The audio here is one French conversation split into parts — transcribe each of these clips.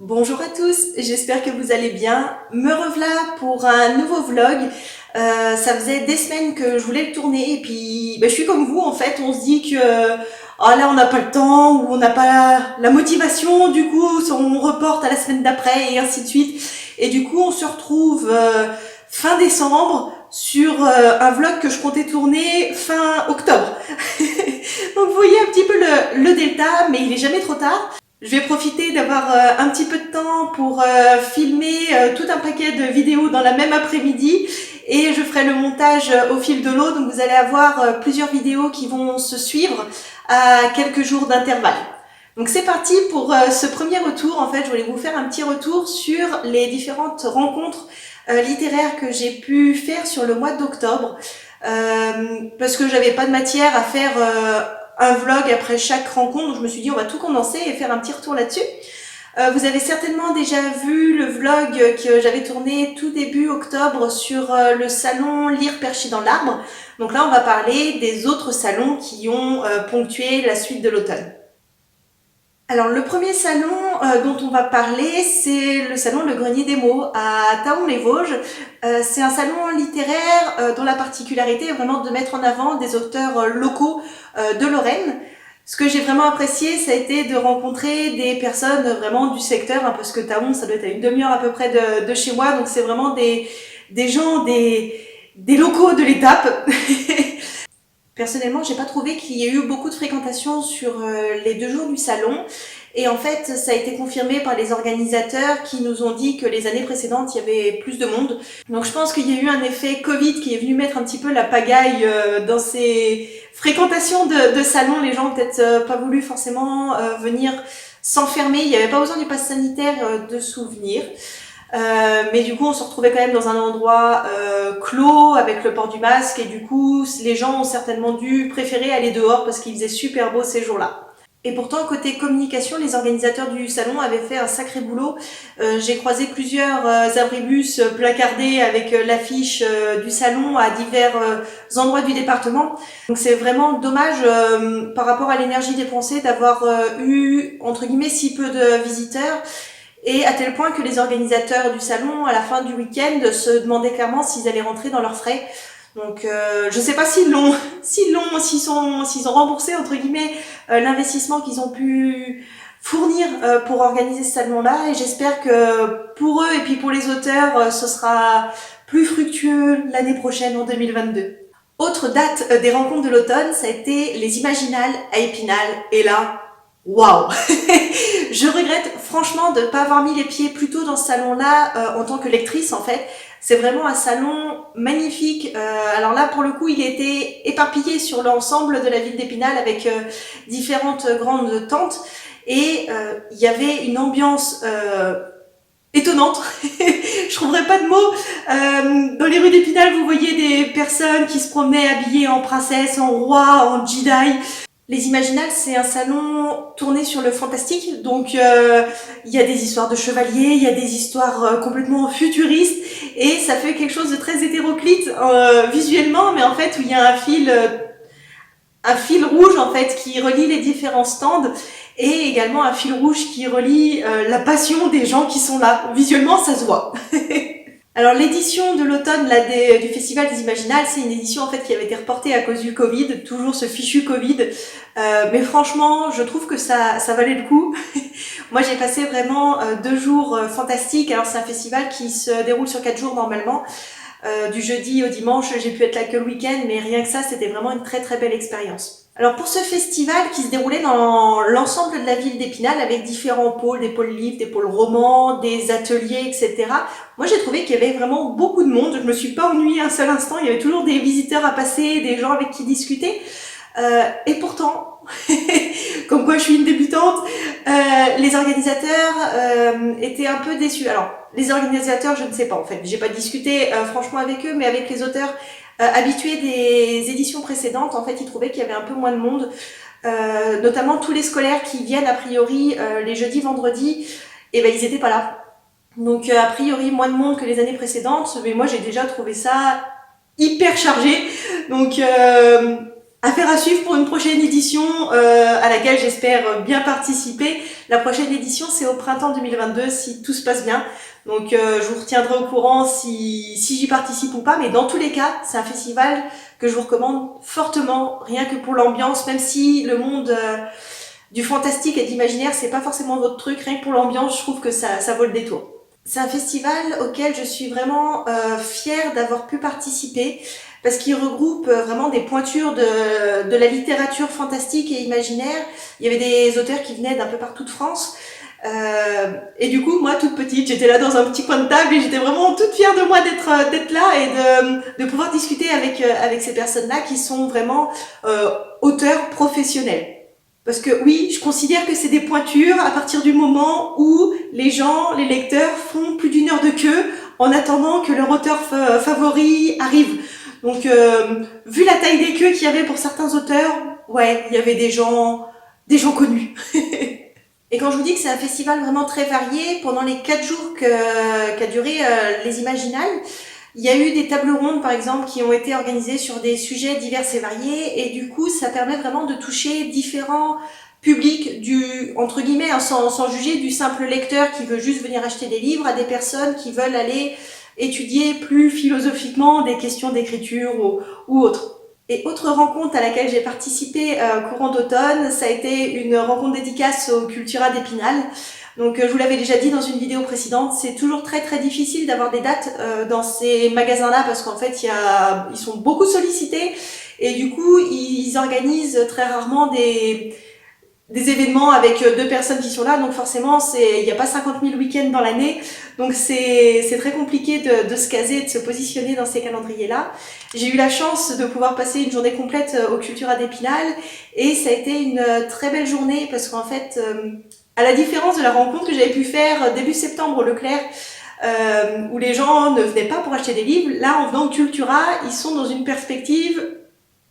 Bonjour à tous, j'espère que vous allez bien. Me revoilà pour un nouveau vlog. Ça faisait des semaines que je voulais le tourner et puis je suis comme vous en fait, on se dit que là on n'a pas le temps ou on n'a pas la motivation, du coup on reporte à la semaine d'après et ainsi de suite. Et du coup on se retrouve fin décembre sur un vlog que je comptais tourner fin octobre. Donc vous voyez un petit peu le delta, mais il est jamais trop tard. Je vais profiter d'avoir un petit peu de temps pour filmer tout un paquet de vidéos dans la même après-midi et je ferai le montage au fil de l'eau. Donc vous allez avoir plusieurs vidéos qui vont se suivre à quelques jours d'intervalle. Donc c'est parti pour ce premier retour. En fait, je voulais vous faire un petit retour sur les différentes rencontres littéraires que j'ai pu faire sur le mois d'octobre. Parce que j'avais pas de matière à faire un vlog après chaque rencontre, donc je me suis dit on va tout condenser et faire un petit retour là-dessus. Vous avez certainement déjà vu le vlog que j'avais tourné tout début octobre sur le salon Lire perché dans l'arbre. Donc là on va parler des autres salons qui ont ponctué la suite de l'automne. Alors le premier salon dont on va parler, c'est le salon Le Grenier des Mots à Thaon-les-Vosges. C'est un salon littéraire dont la particularité est vraiment de mettre en avant des auteurs locaux de Lorraine. Ce que j'ai vraiment apprécié, ça a été de rencontrer des personnes vraiment du secteur, hein, parce que Thaon, ça doit être à une demi-heure à peu près de chez moi, donc c'est vraiment des gens, des locaux de l'étape. Personnellement, j'ai pas trouvé qu'il y ait eu beaucoup de fréquentation sur les 2 jours du salon. Et en fait, ça a été confirmé par les organisateurs qui nous ont dit que les années précédentes, il y avait plus de monde. Donc je pense qu'il y a eu un effet Covid qui est venu mettre un petit peu la pagaille dans ces fréquentations de salons. Les gens ont peut-être pas voulu forcément venir s'enfermer. Il n'y avait pas besoin du pass sanitaire de souvenir. Mais du coup on se retrouvait quand même dans un endroit clos avec le port du masque et du coup les gens ont certainement dû préférer aller dehors parce qu'il faisait super beau ces jours-là. Et pourtant côté communication, les organisateurs du salon avaient fait un sacré boulot. J'ai croisé plusieurs abribus placardés avec l'affiche du salon à divers endroits du département. Donc c'est vraiment dommage par rapport à l'énergie dépensée d'avoir eu entre guillemets si peu de visiteurs. Et à tel point que les organisateurs du salon, à la fin du week-end, se demandaient clairement s'ils allaient rentrer dans leurs frais. Donc, je sais pas s'ils ont remboursé entre guillemets l'investissement qu'ils ont pu fournir pour organiser ce salon-là. Et j'espère que pour eux et puis pour les auteurs, ce sera plus fructueux l'année prochaine en 2022. Autre date des rencontres de l'automne, ça a été les Imaginales à Épinal. Et là, waouh. Je regrette franchement de ne pas avoir mis les pieds plus tôt dans ce salon-là en tant que lectrice en fait. C'est vraiment un salon magnifique. Alors là pour le coup il était éparpillé sur l'ensemble de la ville d'Épinal avec différentes grandes tentes et il y avait une ambiance étonnante. Je trouverais pas de mots. Dans les rues d'Épinal vous voyez des personnes qui se promenaient habillées en princesse, en roi, en Jedi. Les Imaginales, c'est un salon tourné sur le fantastique, donc il y a des histoires de chevaliers, il y a des histoires complètement futuristes, et ça fait quelque chose de très hétéroclite visuellement, mais en fait où il y a un fil rouge en fait qui relie les différents stands, et également un fil rouge qui relie la passion des gens qui sont là. Visuellement, ça se voit. Alors l'édition de l'automne du Festival des Imaginales, c'est une édition en fait qui avait été reportée à cause du Covid, toujours ce fichu Covid. Mais franchement, je trouve que ça valait le coup. Moi, j'ai passé vraiment 2 jours fantastiques. Alors c'est un festival qui se déroule sur 4 jours normalement. Du jeudi au dimanche, j'ai pu être là que le week-end, mais rien que ça, c'était vraiment une très très belle expérience. Alors pour ce festival qui se déroulait dans l'ensemble de la ville d'Épinal avec différents pôles, des pôles livres, des pôles romans, des ateliers, etc. Moi j'ai trouvé qu'il y avait vraiment beaucoup de monde, je me suis pas ennuyée un seul instant, il y avait toujours des visiteurs à passer, des gens avec qui discuter. Et pourtant, comme quoi je suis une débutante, les organisateurs étaient un peu déçus. Alors les organisateurs je ne sais pas en fait, j'ai pas discuté franchement avec eux, mais avec les auteurs habitués des éditions précédentes, en fait, ils trouvaient qu'il y avait un peu moins de monde, notamment tous les scolaires qui viennent a priori les jeudis, vendredis, et ben ils étaient pas là. Donc a priori moins de monde que les années précédentes, mais moi j'ai déjà trouvé ça hyper chargé. Donc Affaire à suivre pour une prochaine édition à laquelle j'espère bien participer. La prochaine édition, c'est au printemps 2022 si tout se passe bien. Donc je vous retiendrai au courant si j'y participe ou pas. Mais dans tous les cas, c'est un festival que je vous recommande fortement, rien que pour l'ambiance, même si le monde du fantastique et de l'imaginaire, c'est pas forcément votre truc. Rien que pour l'ambiance, je trouve que ça vaut le détour. C'est un festival auquel je suis vraiment fière d'avoir pu participer parce qu'il regroupe vraiment des pointures de la littérature fantastique et imaginaire. Il y avait des auteurs qui venaient d'un peu partout de France. Et du coup, moi, toute petite, j'étais là dans un petit coin de table et j'étais vraiment toute fière de moi d'être là et de pouvoir discuter avec ces personnes-là qui sont vraiment auteurs professionnels. Parce que oui, je considère que c'est des pointures à partir du moment où les gens, les lecteurs font plus d'1 heure de queue en attendant que leur auteur favori arrive. Donc, vu la taille des queues qu'il y avait pour certains auteurs, ouais, il y avait des gens connus. Et quand je vous dis que c'est un festival vraiment très varié, pendant les 4 jours qu'a duré les Imaginales, il y a eu des tables rondes, par exemple, qui ont été organisées sur des sujets divers et variés, et du coup, ça permet vraiment de toucher différents publics, entre guillemets, hein, sans juger, du simple lecteur qui veut juste venir acheter des livres, à des personnes qui veulent aller étudier plus philosophiquement des questions d'écriture ou autres. Et autre rencontre à laquelle j'ai participé courant d'automne, ça a été une rencontre dédicace au Cultura d'Épinal. Donc je vous l'avais déjà dit dans une vidéo précédente, c'est toujours très très difficile d'avoir des dates dans ces magasins-là parce qu'en fait ils sont beaucoup sollicités et du coup ils organisent très rarement des événements avec 2 personnes qui sont là, donc forcément il n'y a pas 50 000 week-ends dans l'année, donc c'est très compliqué de se caser, de se positionner dans ces calendriers-là. J'ai eu la chance de pouvoir passer une journée complète au Cultura d'Épinal et ça a été une très belle journée parce qu'en fait, à la différence de la rencontre que j'avais pu faire début septembre au Leclerc, où les gens ne venaient pas pour acheter des livres, là en venant au Cultura, ils sont dans une perspective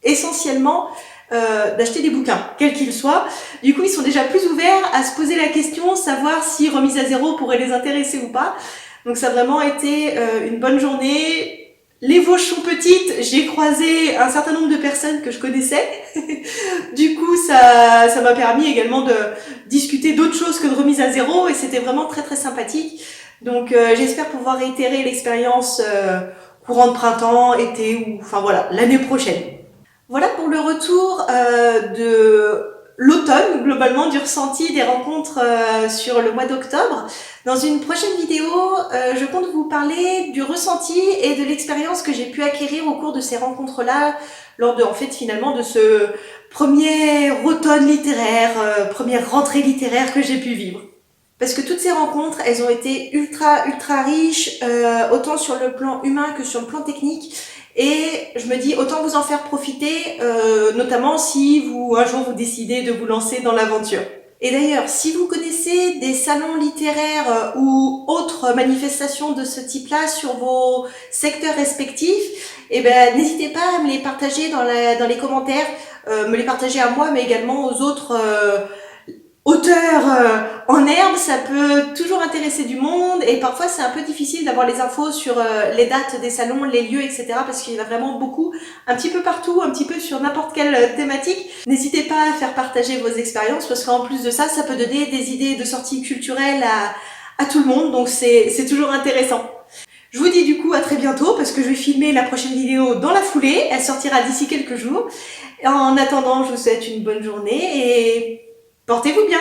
essentiellement d'acheter des bouquins, quels qu'ils soient. Du coup, ils sont déjà plus ouverts à se poser la question, savoir si remise à zéro pourrait les intéresser ou pas. Donc ça a vraiment été une bonne journée. Les Vosges sont petites, j'ai croisé un certain nombre de personnes que je connaissais. Du coup, ça m'a permis également de discuter d'autres choses que de remise à zéro et c'était vraiment très très sympathique. Donc j'espère pouvoir réitérer l'expérience courant de printemps, été ou enfin voilà, l'année prochaine. Voilà pour le retour de l'automne, globalement, du ressenti des rencontres sur le mois d'octobre. Dans une prochaine vidéo, je compte vous parler du ressenti et de l'expérience que j'ai pu acquérir au cours de ces rencontres-là, lors de, en fait, finalement, de ce premier automne littéraire, première rentrée littéraire que j'ai pu vivre. Parce que toutes ces rencontres, elles ont été ultra riches, autant sur le plan humain que sur le plan technique. Et je me dis, autant vous en faire profiter, notamment si un jour vous décidez de vous lancer dans l'aventure. Et d'ailleurs, si vous connaissez des salons littéraires ou autres manifestations de ce type-là sur vos secteurs respectifs, eh ben, n'hésitez pas à me les partager dans les commentaires, me les partager à moi, mais également aux autres auteurs en herbe. Ça peut toujours intéresser du monde et parfois c'est un peu difficile d'avoir les infos sur les dates des salons, les lieux, etc. parce qu'il y en a vraiment beaucoup, un petit peu partout, un petit peu sur n'importe quelle thématique. N'hésitez pas à faire partager vos expériences parce qu'en plus de ça, ça peut donner des idées de sorties culturelles à tout le monde, donc c'est toujours intéressant. Je vous dis du coup à très bientôt parce que je vais filmer la prochaine vidéo dans la foulée, elle sortira d'ici quelques jours. En attendant, je vous souhaite une bonne journée et portez-vous bien!